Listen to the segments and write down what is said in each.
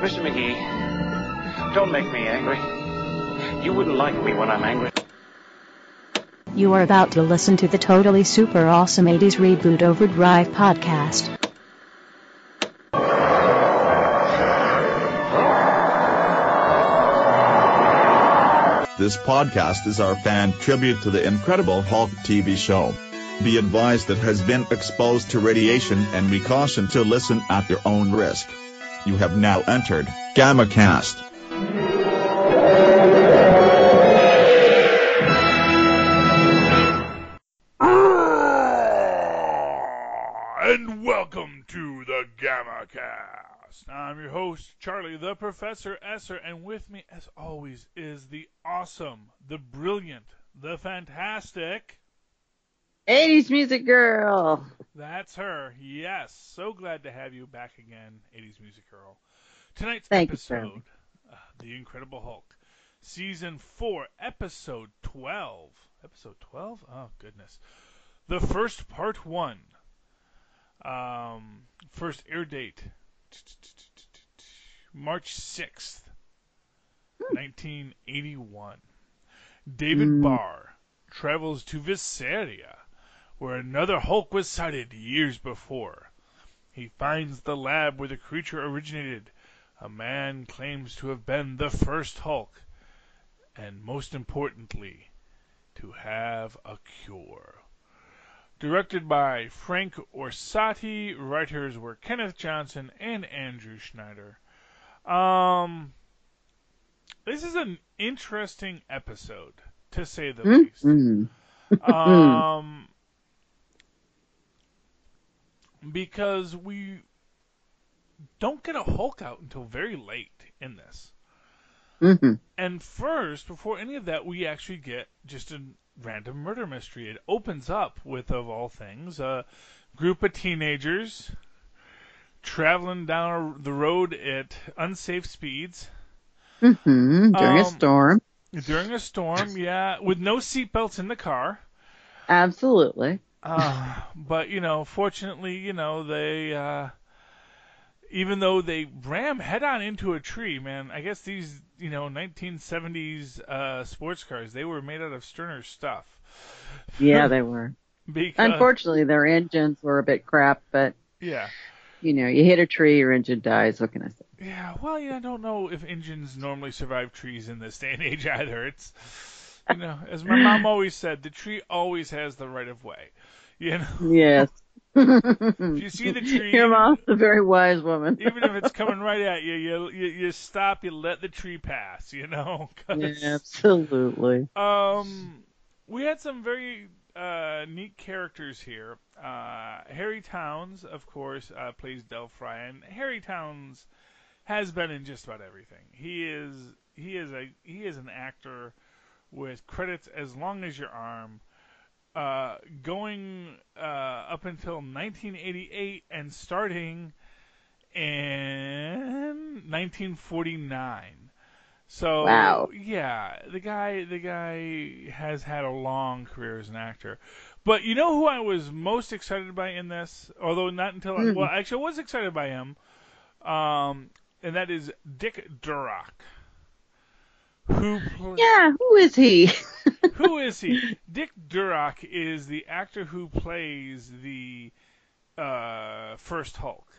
Mr. McGee, don't make me angry. You wouldn't like me when I'm angry. You are about to listen to the Totally Super Awesome 80s Reboot Overdrive podcast. This podcast is our fan tribute to the Incredible Hulk TV show. Be advised that has been exposed to radiation and we caution to listen at your own risk. You have now entered GammaCast. And welcome to the GammaCast. I'm your host, Charlie, the Professor Esser, and with me, as always, is the awesome, the brilliant, the fantastic 80s Music Girl. That's her. Yes. So glad to have you back again, 80s Music Girl. Tonight's Thank you, episode, The Incredible Hulk, Season 4, Episode 12. Episode 12? Oh, goodness. The first Part 1. First air date, March 6th, 1981. David Barr travels to Visceria, where another Hulk was sighted years before. He finds the lab where the creature originated. A man claims to have been the first Hulk, and most importantly, to have a cure. Directed by Frank Orsatti, writers were Kenneth Johnson and Andrew Schneider. This is an interesting episode, to say the least. Because we don't get a Hulk out until very late in this. And first, before any of that, we actually get just a random murder mystery. It opens up with, of all things, a group of teenagers traveling down the road at unsafe speeds. During a storm. During a storm, yeah, with no seatbelts in the car. Absolutely. But, fortunately, they, even though they ram head-on into a tree, man, I guess these, 1970s sports cars, they were made out of sterner stuff. Yeah, they were. Unfortunately, their engines were a bit crap, but, yeah, you hit a tree, your engine dies, what can I say? Yeah, well, I don't know if engines normally survive trees in this day and age either. It's, as my mom always said, the tree always has the right of way. Yes. If you see the tree, your mom's a very wise woman. Even if it's coming right at you, you stop, you let the tree pass. Yeah, absolutely. We had some very neat characters here. Harry Towns, of course, plays Del Fry, and Harry Towns has been in just about everything. He is an actor with credits as long as your arm. Going up until 1988 and starting in 1949. So wow. Yeah, the guy has had a long career as an actor. But you know who I was most excited by in this? Although not until I was excited by him. And that is Dick Durock. Who is he? Who is he? Dick Durock is the actor who plays the first Hulk.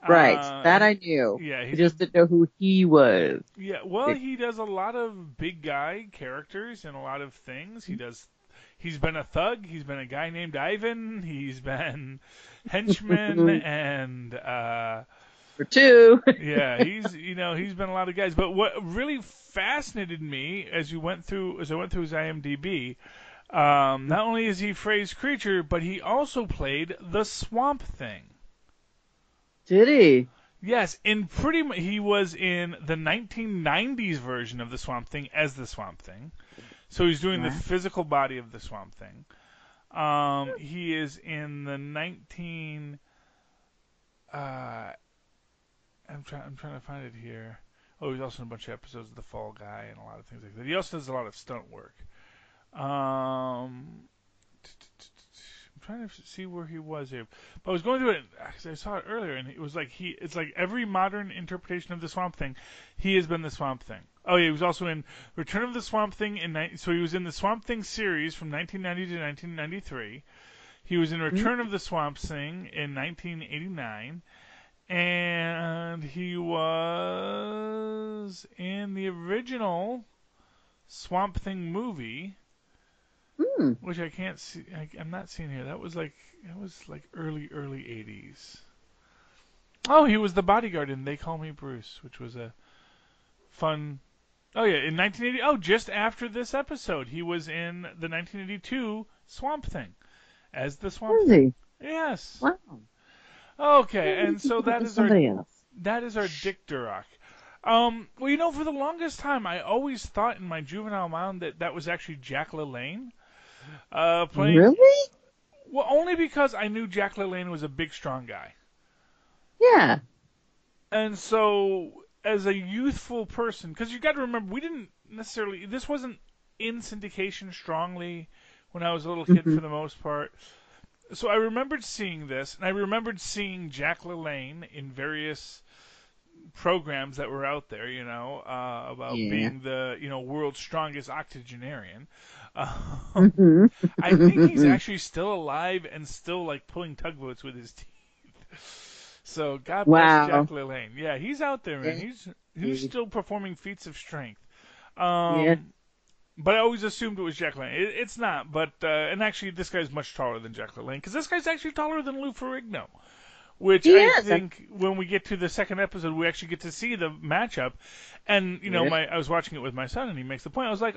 Right, that I knew. Yeah, I just didn't know who he was. Yeah, well, he does a lot of big guy characters and a lot of things. He's been a thug. He's been a guy named Ivan. He's been henchman and for two. Yeah, he's been a lot of guys. But what really fascinated me as I went through his IMDb, not only is he Frey's creature, but he also played the Swamp Thing. Did he? Yes, he was in the 1990s version of the Swamp Thing as the Swamp Thing. So he's doing the physical body of the Swamp Thing. He is in the I'm trying to find it here. Oh, he's also in a bunch of episodes of The Fall Guy and a lot of things like that. He also does a lot of stunt work. I'm trying to see where he was here. But I was going through it because I saw it earlier, and it was like it's like every modern interpretation of the Swamp Thing, he has been the Swamp Thing. Oh yeah, he was also in Return of the Swamp Thing so he was in the Swamp Thing series from 1990 to 1993. He was in Return of the Swamp Thing in 1989. And he was in the original Swamp Thing movie, which I can't see. I'm not seeing here. That was like early 80s. Oh, he was the bodyguard in They Call Me Bruce, which was a fun. Oh yeah, in 1980. Oh, just after this episode, he was in the 1982 Swamp Thing as the Swamp Thing. Yes. Wow. Okay, and so that is else. That is our Dick Durock. Well, for the longest time, I always thought in my juvenile mind that was actually Jack LaLanne. Playing. Really? Well, only because I knew Jack LaLanne was a big, strong guy. Yeah. And so, as a youthful person, because you got to remember, we didn't necessarily. This wasn't in syndication strongly when I was a little kid, for the most part. So I remembered seeing this, and I remembered seeing Jack LaLanne in various programs that were out there, about being the, world's strongest octogenarian. I think he's actually still alive and still, like, pulling tugboats with his teeth. So God bless Jack LaLanne. Yeah, he's out there, man. He's still performing feats of strength. But I always assumed it was Jack LaLanne. It's not, but and actually this guy's much taller than Jack LaLanne, because this guy's actually taller than Lou Ferrigno, which I think when we get to the second episode, we actually get to see the matchup. And, I was watching it with my son, and he makes the point. I was like,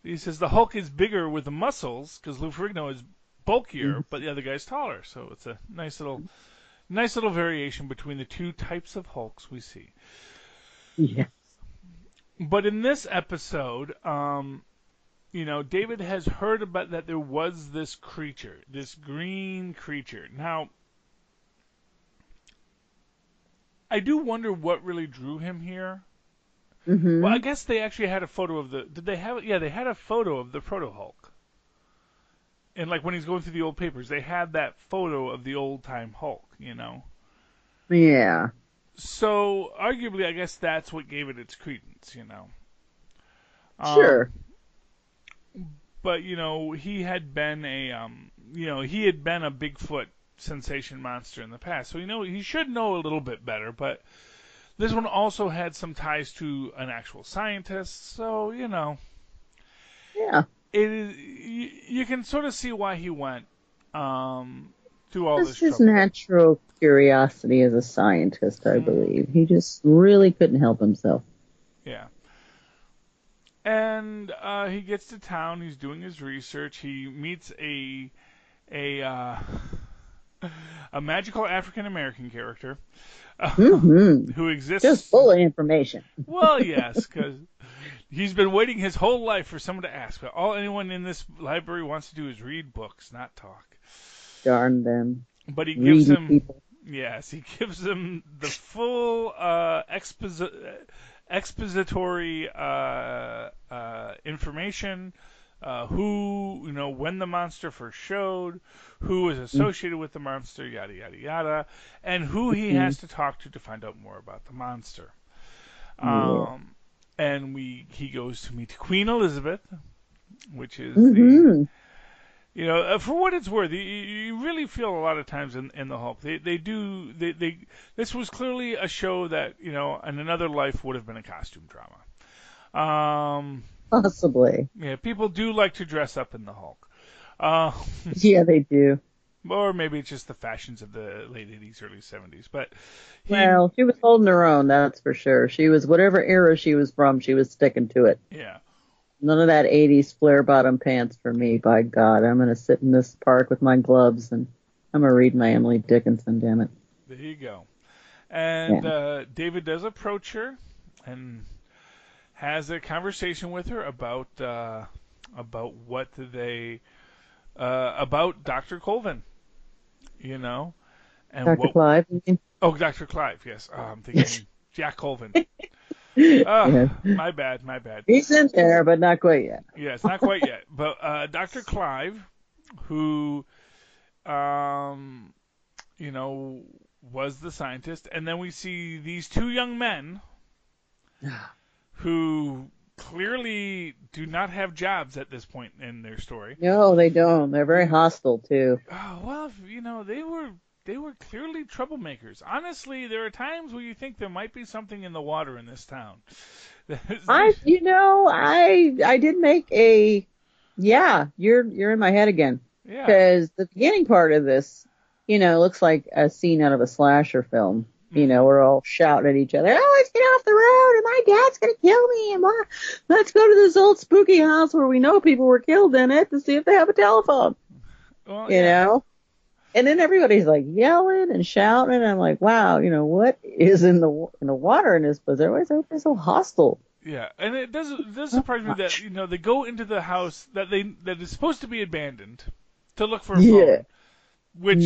he says the Hulk is bigger with the muscles, because Lou Ferrigno is bulkier, but the other guy's taller. So it's a nice little variation between the two types of Hulks we see. Yeah. But in this episode, David has heard about that there was this creature, this green creature. Now, I do wonder what really drew him here. Well, I guess they actually had a photo of did they have it? Yeah, they had a photo of the Proto-Hulk. And like when he's going through the old papers, they had that photo of the old-time Hulk, Yeah. So, arguably, I guess that's what gave it its credence, Sure. But, he had been a Bigfoot sensation monster in the past. So, he should know a little bit better, but this one also had some ties to an actual scientist, so, Yeah. It is, you can sort of see why he went through all this trouble. This is natural curiosity as a scientist, I believe. He just really couldn't help himself. Yeah. And he gets to town. He's doing his research. He meets a magical African American character who exists. Just full of information. Well, yes, because he's been waiting his whole life for someone to ask. But all anyone in this library wants to do is read books, not talk. Darn them. But he gives him people. Yes, he gives him the full expository information, when the monster first showed, who was associated with the monster, yada, yada, yada, and who he has to talk to find out more about the monster. And he goes to meet Queen Elizabeth, which is the... for what it's worth, you really feel a lot of times in the Hulk. This was clearly a show that, in another life would have been a costume drama. Possibly. Yeah, people do like to dress up in the Hulk. Yeah, they do. Or maybe it's just the fashions of the late 80s, early 70s. But well, she was holding her own, that's for sure. She was, whatever era she was from, she was sticking to it. Yeah. None of that 80s flare-bottom pants for me, by God. I'm going to sit in this park with my gloves, and I'm going to read my Emily Dickinson, damn it. There you go. And David does approach her and has a conversation with her about Dr. Colvin, And Dr. Clive, you mean? Oh, Dr. Clive, yes. I'm thinking Jack Colvin. My bad. He's in there, but not quite yet. Yes, not quite yet. But Dr. Clive who, um, was the scientist, and then we see these two young men who clearly do not have jobs at this point in their story. No, they don't. They're very hostile too. Oh, well, they were clearly troublemakers. Honestly, there are times where you think there might be something in the water in this town. I did make a, yeah, you're in my head again. Yeah. Because the beginning part of this, looks like a scene out of a slasher film. We're all shouting at each other, oh, let's get off the road, and my dad's going to kill me, and let's go to this old spooky house where we know people were killed in it to see if they have a telephone. Well, you know? And then everybody's like yelling and shouting, and I'm like, wow, what is in the water in this place? Everybody's so hostile. Yeah, and it does surprise me that they go into the house that is supposed to be abandoned to look for a phone, which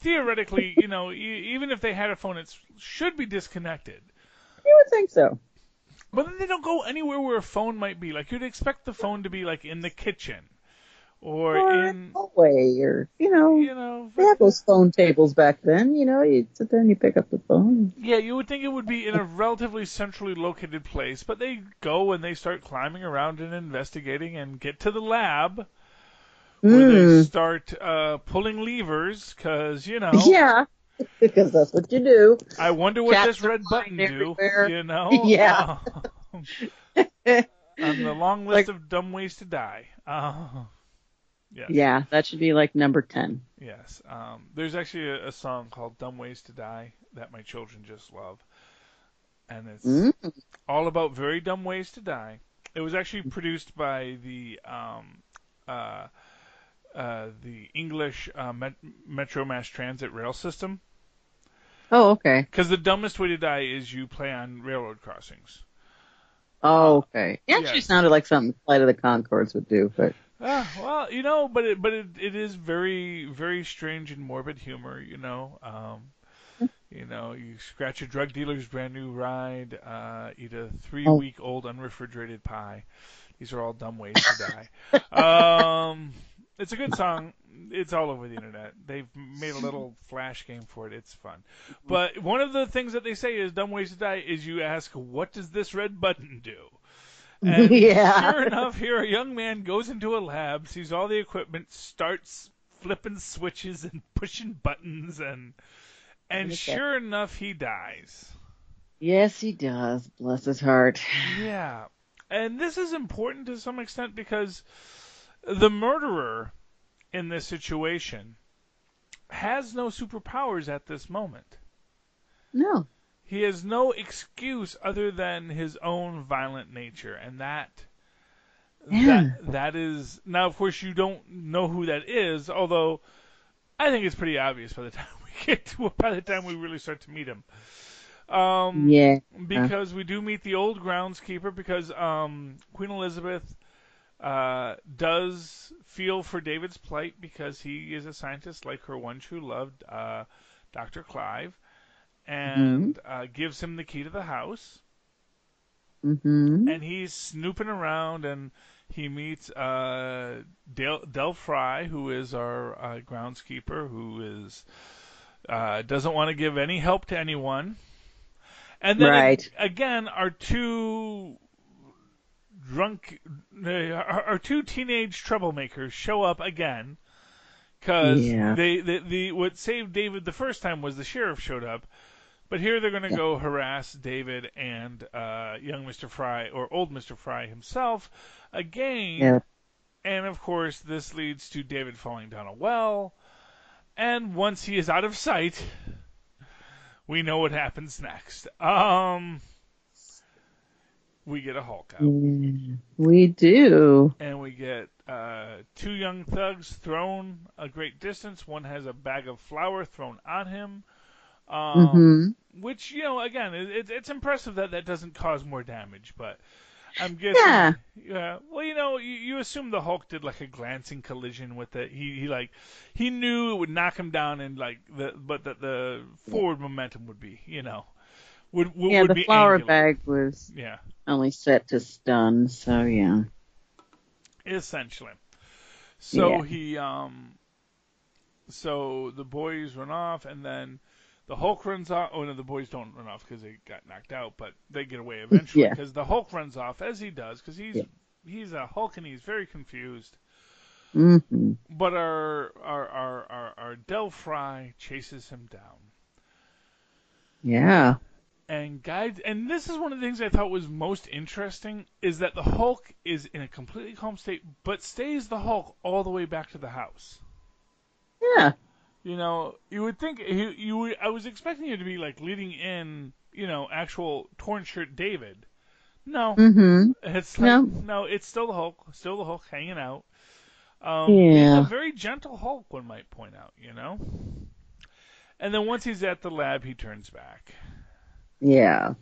theoretically, even if they had a phone, it should be disconnected. You would think so. But then they don't go anywhere where a phone might be. Like you'd expect the phone to be like in the kitchen. Or in a hallway, or they had those phone tables back then. You sit there and you pick up the phone. Yeah, you would think it would be in a relatively centrally located place, but they go and they start climbing around and investigating and get to the lab where they start pulling levers because yeah, because that's what you do. I wonder what this red button do. Yeah. On the long list of dumb ways to die. Yes. Yeah, that should be like number 10. Yes. There's actually a song called Dumb Ways to Die that my children just love. And it's all about very dumb ways to die. It was actually produced by the English Metro Mass Transit rail system. Oh, okay. Because the dumbest way to die is you play on railroad crossings. Oh, okay. It actually sounded like something Flight of the Conchords would do, but... well, but it is very, very strange and morbid humor, you scratch a drug dealer's brand new ride, eat a 3-week-old unrefrigerated pie. These are all dumb ways to die. It's a good song. It's all over the internet. They've made a little flash game for it. It's fun. But one of the things that they say is dumb ways to die is you ask, what does this red button do? And sure enough, here a young man goes into a lab, sees all the equipment, starts flipping switches and pushing buttons, and sure enough, he dies. Yes, he does. Bless his heart. Yeah. And this is important to some extent because the murderer in this situation has no superpowers at this moment. No. He has no excuse other than his own violent nature, and that is now. Of course, you don't know who that is, although I think it's pretty obvious by the time we really start to meet him. Because we do meet the old groundskeeper, because Queen Elizabeth does feel for David's plight because he is a scientist like her one true love, Dr. Clive. And gives him the key to the house. And he's snooping around, and he meets Del Fry, who is our groundskeeper, who is doesn't want to give any help to anyone. And then again, our two teenage troublemakers show up again. Because what saved David the first time was the sheriff showed up. But here they're going to go harass David and young Mr. Fry, or old Mr. Fry himself, again. Yeah. And, of course, this leads to David falling down a well. And once he is out of sight, we know what happens next. We get a Hulk out. We do. And we get two young thugs thrown a great distance. One has a bag of flour thrown on him. Which, again, it's impressive that doesn't cause more damage, but I'm guessing. Yeah. Well, you assume the Hulk did like a glancing collision with it. He knew it would knock him down, and but the forward momentum would be, would the be flour angular. bag was only set to stun, so yeah. Essentially. So so the boys run off, and then the Hulk runs off. Oh no, the boys don't run off because they got knocked out, but they get away eventually Yeah. because the Hulk runs off as he does because Yeah. he's a Hulk and he's very confused. Mm-hmm. But our Del Fry chases him down. Yeah. And guides, and this is one of the things I thought was most interesting is that the Hulk is in a completely calm state, but stays the Hulk all the way back to the house. Yeah. You know, you would think I was expecting you to be like leading in, actual torn shirt David. No, Mm-hmm. it's like No. no, it's still the Hulk hanging out. Being a Yeah. very gentle Hulk, one might point out, And then once he's at the lab, he turns back. Yeah.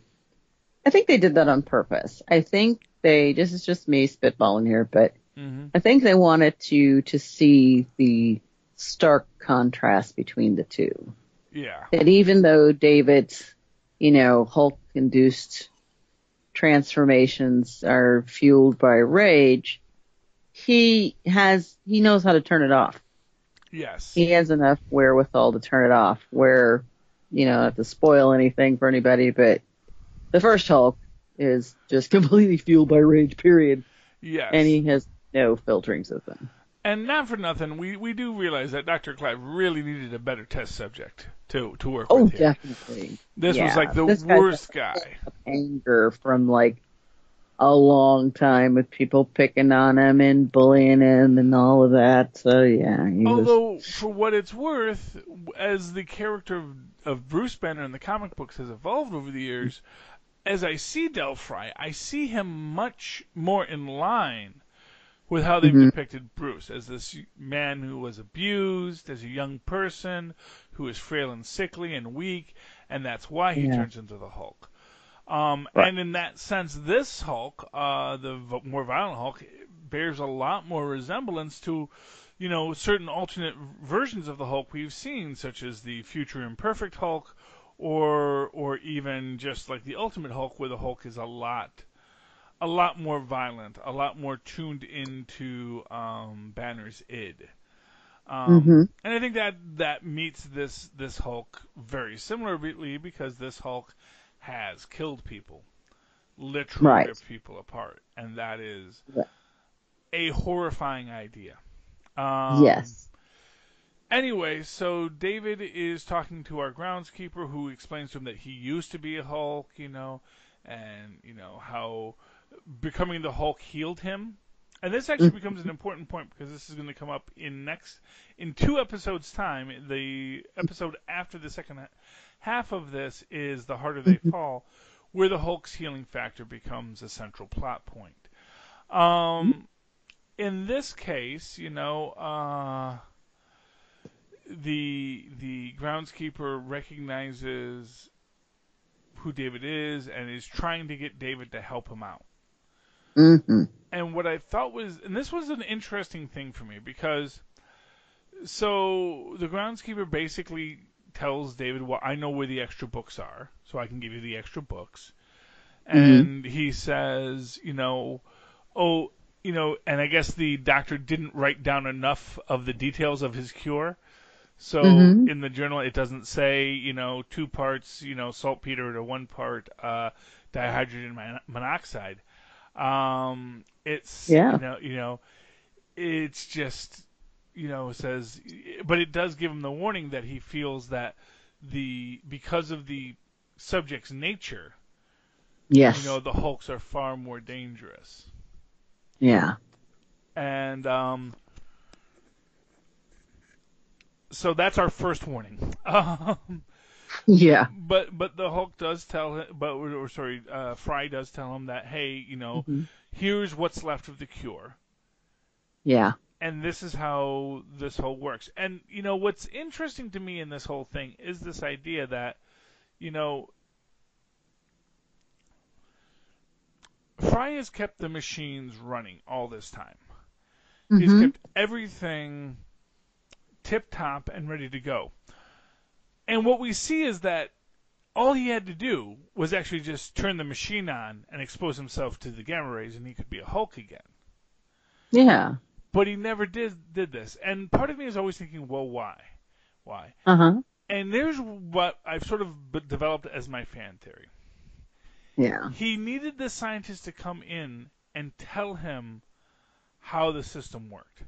I think they did that on purpose. I think this is just me spitballing here, but Mm-hmm. I think they wanted to see the stark contrast between the two. Yeah. That even though David's, Hulk-induced transformations are fueled by rage, he knows how to turn it off. Yes. He has enough wherewithal to turn it off where, not to spoil anything for anybody, but the first Hulk is just completely fueled by rage, period. Yes. And he has no filtering system. And not for nothing, we do realize that Dr. Clive really needed a better test subject to work Oh, with here. definitely. This was Yeah. like the This guy's worst got guy. anger from like a long time with people picking on him and bullying him and all of that. So yeah, Although, for what it's worth, as the character of Bruce Banner in the comic books has evolved over the years, as I see Del Fry, I see him much more in line with how they've depicted Bruce as this man who was abused as a young person, who is frail and sickly and weak, and that's why he turns into the Hulk. Right. And in that sense, this Hulk, the more violent Hulk, bears a lot more resemblance to, certain alternate versions of the Hulk we've seen, such as the future imperfect Hulk, or even just like the Ultimate Hulk, where the Hulk is a lot more violent, a lot more tuned into Banner's id. And I think that meets this Hulk very similarly because this Hulk has killed people, literally ripped people apart, and that is a horrifying idea. Yes. Anyway, so David is talking to our groundskeeper, who explains to him that he used to be a Hulk, and how becoming the Hulk healed him. And this actually becomes an important point because this is going to come up in 2 episodes' time. The episode after the second half of this is The Harder They Fall, where the Hulk's healing factor becomes a central plot point. In this case, the groundskeeper recognizes who David is and is trying to get David to help him out. And what I thought was, and this was an interesting thing for me because, so the groundskeeper basically tells David, well, I know where the extra books are, so I can give you the extra books. And he says, and I guess the doctor didn't write down enough of the details of his cure. So in the journal, it doesn't say, 2 parts, saltpeter to 1 part dihydrogen monoxide. It's it's just says, but it does give him the warning that he feels that because of the subject's nature, the Hulks are far more dangerous. Yeah. And so that's our first warning. Yeah. But the Hulk does tell him, Fry does tell him that, hey, here's what's left of the cure. Yeah. And this is how this whole works. And, what's interesting to me in this whole thing is this idea that, Fry has kept the machines running all this time. He's kept everything tip-top and ready to go. And what we see is that all he had to do was actually just turn the machine on and expose himself to the gamma rays, and he could be a Hulk again. Yeah. But he never did this. And part of me is always thinking, well, why? Why? Uh-huh. And there's what I've sort of developed as my fan theory. Yeah. He needed the scientist to come in and tell him how the system worked.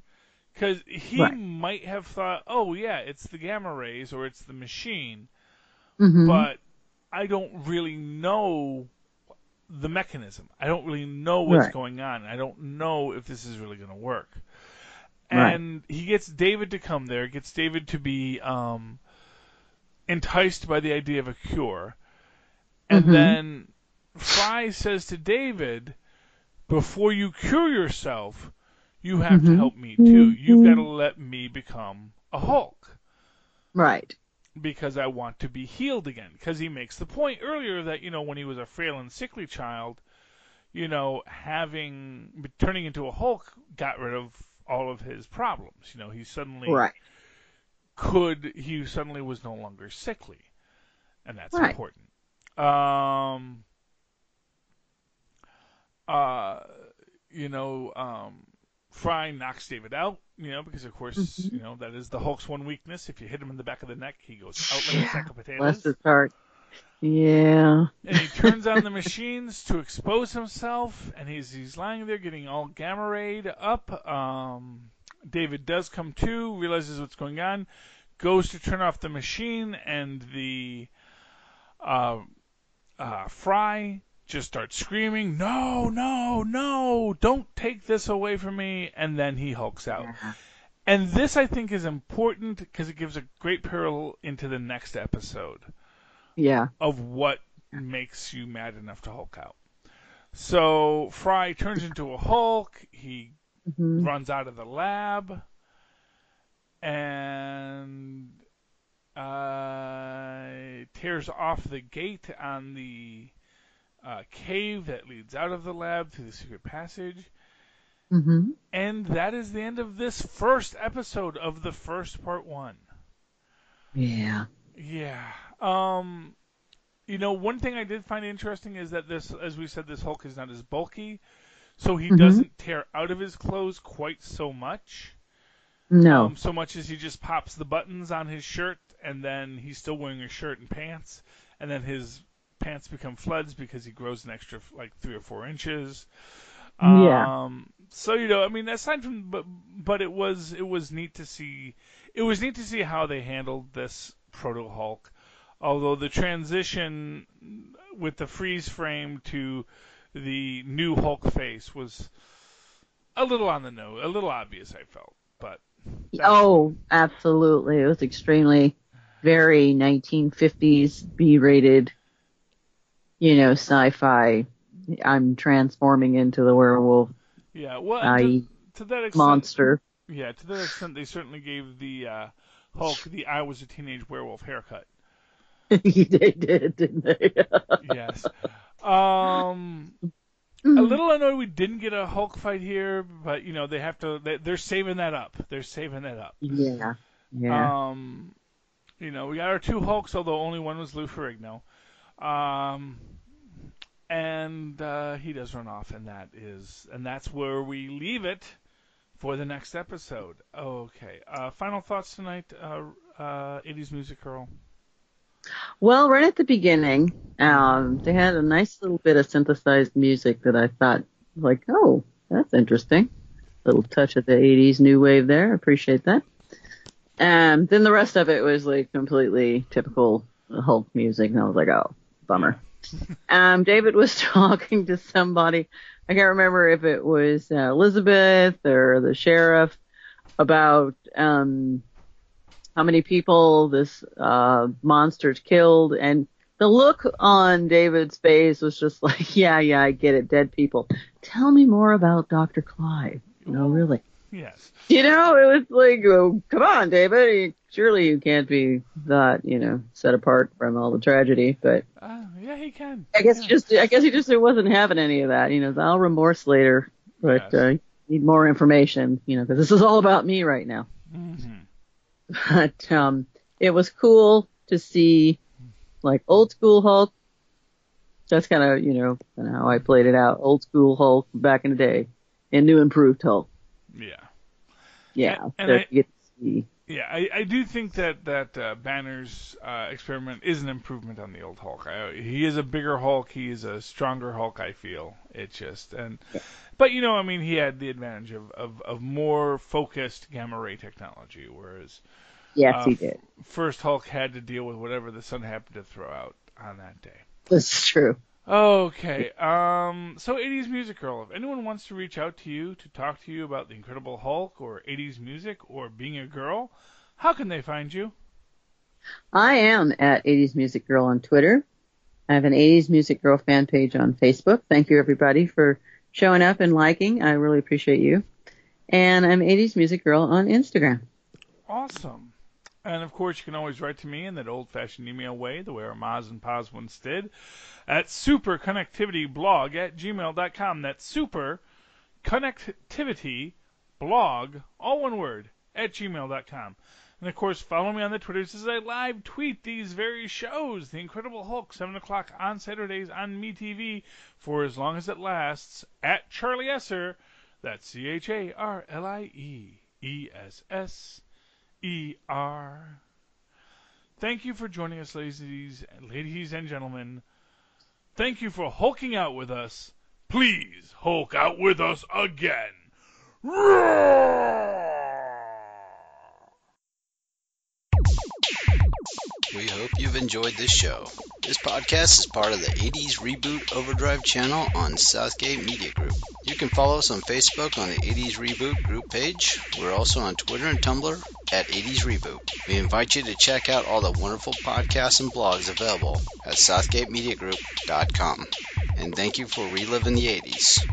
Because he might have thought, oh, yeah, it's the gamma rays or it's the machine, but I don't really know the mechanism. I don't really know what's going on. I don't know if this is really going to work. And he gets David to come there, gets David to be enticed by the idea of a cure. And then Fry says to David, before you cure yourself, you have to help me too. You've got to let me become a Hulk. Right. Because I want to be healed again. Because he makes the point earlier that, when he was a frail and sickly child, turning into a Hulk got rid of all of his problems. He suddenly he suddenly was no longer sickly. And that's important. Fry knocks David out, because of course, that is the Hulk's one weakness. If you hit him in the back of the neck, he goes out like a sack of potatoes. Bless his heart. Yeah. And he turns on the machines to expose himself, and he's lying there getting all gamma rayed up. David does come to, realizes what's going on, goes to turn off the machine, and the Fry just starts screaming, no, no, no, don't take this away from me, and then he hulks out. Yeah. And this, I think, is important because it gives a great parallel into the next episode. Yeah. Of what makes you mad enough to hulk out. So Fry turns into a Hulk, he runs out of the lab, and tears off the gate on the cave that leads out of the lab through the secret passage. And that is the end of this first episode of the first part 1. Yeah. Yeah. One thing I did find interesting is that this, as we said, this Hulk is not as bulky, so he doesn't tear out of his clothes quite so much. No. So much as he just pops the buttons on his shirt, and then he's still wearing a shirt and pants, and then his pants become floods because he grows an extra 3 or 4 inches. So aside from but it was neat to see. It was neat to see how they handled this Proto Hulk. Although the transition with the freeze frame to the new Hulk face was a little on the nose, a little obvious, I felt. But absolutely, it was extremely, very 1950s B-rated. Sci-fi. I'm transforming into the werewolf. Yeah, well, to that extent, monster. Yeah, to that extent, they certainly gave the Hulk the "I was a teenage werewolf" haircut. They did, didn't they? Yes. A little annoyed we didn't get a Hulk fight here, but they have to. They're saving that up. Yeah. Yeah. We got our 2 Hulks, although only one was Lou Ferrigno. And he does run off, and that's where we leave it for the next episode. Okay. Final thoughts tonight, 80s Music Girl? Well, right at the beginning, they had a nice little bit of synthesized music that I thought, oh, that's interesting. Little touch of the 80s new wave there. Appreciate that. And then the rest of it was completely typical Hulk music, and I was like, oh, bummer. David was talking to somebody, I can't remember if it was Elizabeth or the sheriff, about how many people this monster's killed, and the look on David's face was just like, yeah, I get it, dead people. Tell me more about Dr. Clive, really. Yes. It was like, oh, come on, David, surely you can't be that, set apart from all the tragedy, but... yeah, he can. I guess he just wasn't having any of that, I'll remorse later, but need more information, because this is all about me right now. But it was cool to see old school Hulk. That's kind of how I played it out. Old school Hulk back in the day, and new improved Hulk. Yeah. Yeah, And so I, you get to see. yeah, I do think that Banner's experiment is an improvement on the old Hulk. He is a bigger Hulk. He is a stronger Hulk. I feel it just but I mean, he had the advantage of more focused gamma ray technology, whereas Yes, he did. first Hulk had to deal with whatever the sun happened to throw out on that day. That's true. Okay, so 80s Music Girl, if anyone wants to reach out to you to talk to you about the Incredible Hulk or 80s music or being a girl, how can they find you? I am at 80s Music Girl on Twitter. I have an 80s Music Girl fan page on Facebook. Thank you, everybody, for showing up and liking. I really appreciate you. And I'm 80s Music Girl on Instagram. Awesome. And, of course, you can always write to me in that old-fashioned email way, the way our Maz and Paz once did, at superconnectivityblog@gmail.com. That's superconnectivityblog, all one word, @gmail.com. And, of course, follow me on the Twitters as I live tweet these very shows. The Incredible Hulk, 7 o'clock on Saturdays on MeTV for as long as it lasts, at Charlie Esser. That's CharlieEsser. Thank you for joining us, ladies and gentlemen. Thank you for hulking out with us. Please hulk out with us again. Roar! We hope you've enjoyed this show. This podcast is part of the 80s Reboot Overdrive channel on Southgate Media Group. You can follow us on Facebook on the 80s Reboot group page. We're also on Twitter and Tumblr at 80s Reboot. We invite you to check out all the wonderful podcasts and blogs available at southgatemediagroup.com. And thank you for reliving the 80s.